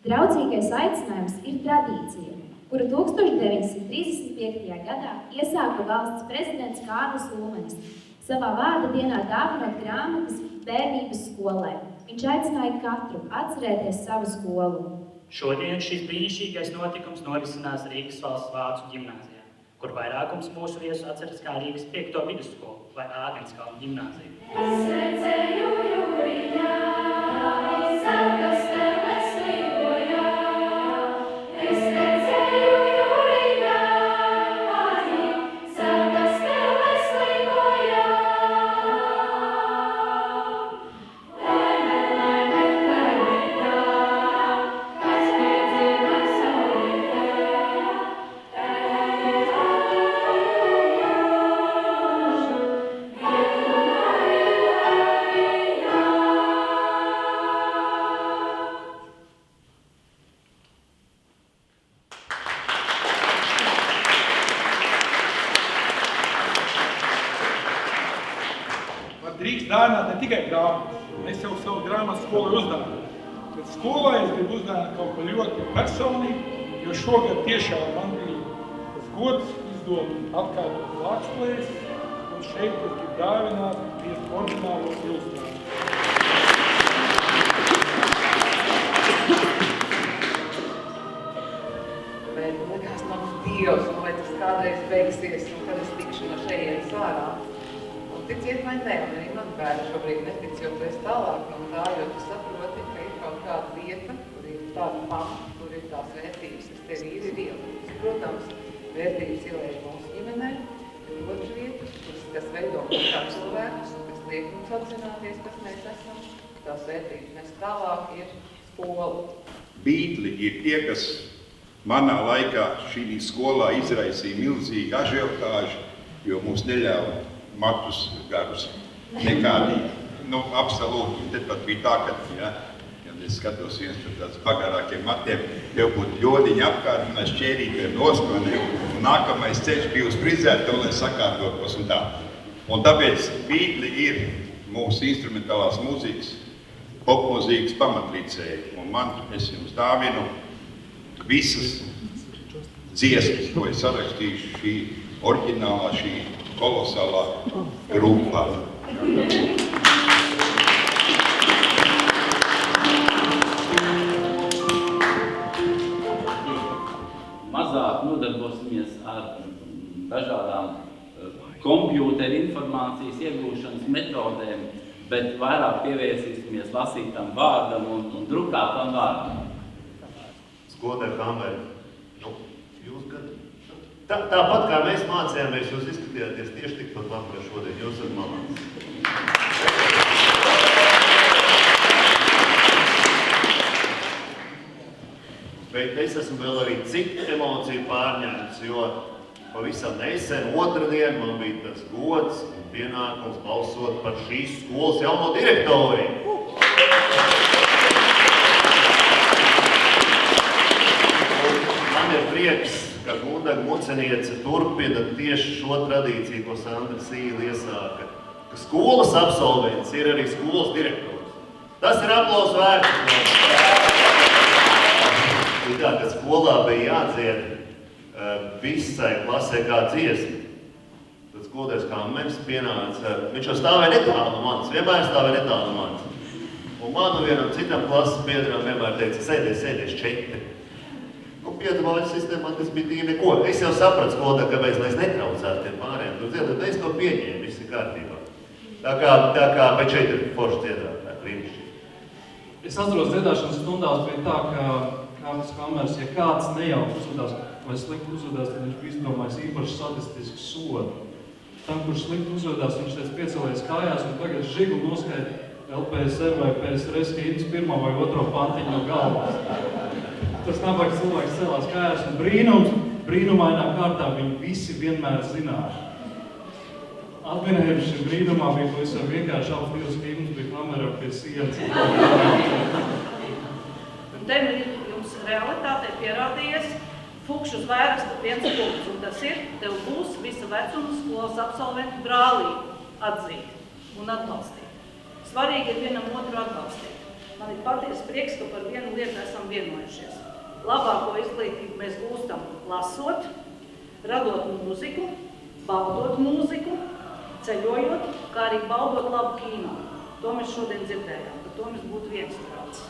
Draudzīgais aicinājums ir tradīcija, kuru 1935. gadā iesāka valsts prezidents Kārlis Ulmanis, savā vārda dienā dāvinot grāmatas bērnības skolai. Viņš aicināja katru atcerēties savu skolu. Šodien šis brīnišķīgais notikums norisinās Rīgas valsts vācu ģimnāzijā, kur vairākums mūsu viesu atceras kā Rīgas 5. vidusskolu vai Āgenskalna ģimnāziju. Es redzēju jūriņā, sarkas teles līgoja. Es redzēju jūriņā, arī sarkas teles līgoja. Drīkst dāvināt ne tikai grāmatas. Es jau savu grāmatu skolai uzdāvinu. Bet skolai es gribu uzdāvināt kaut ko ļoti personīgu, jo šogad tiešām man bija tas gods izdot atkārtot lākstplēs, un šeit es gribu dāvināt 5 oriģinālos ilustrācijas. Bet likās mans Dievs, vai tas kādreiz beigsies, un kad es tikšu no šejienes ārā. Ticiet vai ne, un arī man bērni šobrīd netic, jo tu esi tālāk no tā, jo tu saproti, ka ir kaut kāda vieta, kur ir tāda pamata, kur ir tās vērtības, kas tev ir ielītas. Protams, vērtības ielēja mūsu ģimenē, ir otrs vietas, kas veido mums kā cilvēkus, kas liek mums apzināties, kas mēs esam. Tās vērtības mēs tālāk ir skola. Bītli ir tie, kas manā laikā šī skolā izraisīja milzīgu ažiotāžu, jo mums neļāva matus garus nekādī. Absolūti. Tad pat bija tā, ka, ja es skatos viens par tāds pagarākiem matiem, tev būtu ļodiņi apkārt un šķērītiem noskoniem. Un nākamais ceļš bija uz frizētu, lai sakārtotos un tā. Un tāpēc Bītli ir mūsu instrumentālās mūzikas, popmūzikas pamatlīdzēji. Un es jums dāvinu visas dziesmas, ko es sarakstīšu šī oriģinālā, šī kolosālā grupā. Mazāk nodarbosimies ar dažādām kompjūteru informācijas iegūšanas metodēm, bet vairāk pievērsīsimies lasītam vārdam un drukātam vārdam. Skolotāji Kameri, jūs gan tāpat kā mēs mācījāmies, jūs izskatījāties tieši tikpat labi kā šodien. Jūs esat malāts. Bet es esmu vēl arī citu emociju pārņēmis, jo pavisam nesen otrdien man bija tas gods un pienākums balsot par šīs skolas jauno direktori. Man ir prieks, ka Gundaga Muceniece turpina tieši šo tradīciju, ko Sandra Sīla iesāka, ka skolas absolvents ir arī skolas direktors. Tas ir aplausu vērts. Tā, kad skolā bija jādzied visai klasē kā dziesma, tad skolotājs Kameris pienāca, viņš jau stāvēja netālu no manis, vienmēr stāvēja netālu no manis. Un man vienam citam klases biedram vienmēr teica, sēdies 4. Piedāvājas sistēmā tas bija tīri neko. Es jau sapratu skolotāju, kāpēc, lai es netraucētu tiem pārējiem. Tur dziedāt, es to pieņēmu, viss ir kārtībā. Tā kā, bet šeit ir forši dziedātāji, brīnišķīgi. Es atceros dziedāšanas stundās bija tā, ka Kārlis Kameris, ja kāds nejauši uzvedās vai slikti uzvedās, tad viņš bija izdomājis īpaši sadistisku sodu. Tam, kurš slikti uzvedās, viņš teica piecelies kājās un tagad žigu noskaita LPSR vai PSRS hītas 1. vai 2. pantiņu no galvas. Tas nabaga cilvēks celās kājās un brīnumainā kārtā viņi visi vienmēr zināja. Atminējums šim brīnumā bija pavisam vienkārši abas divas hīmas bija kamerā pie sienas. Un te jums realitātei pierādījies Fukšu zvērsta viens punkts, un tas ir, tev būs visa vecuma skolas absolventu brālību atzīt un atbalstīt. Svarīgi ir vienam otru atbalstīt. Man ir patiesi prieks, ka par vienu lietu esam vienojušies. Labāko izglītību mēs gūstam lasot, radot mūziku, baudot mūziku, ceļojot, kā arī baudot labu kino. To mēs šodien dzirdējām, par to mēs būtu viensprāts.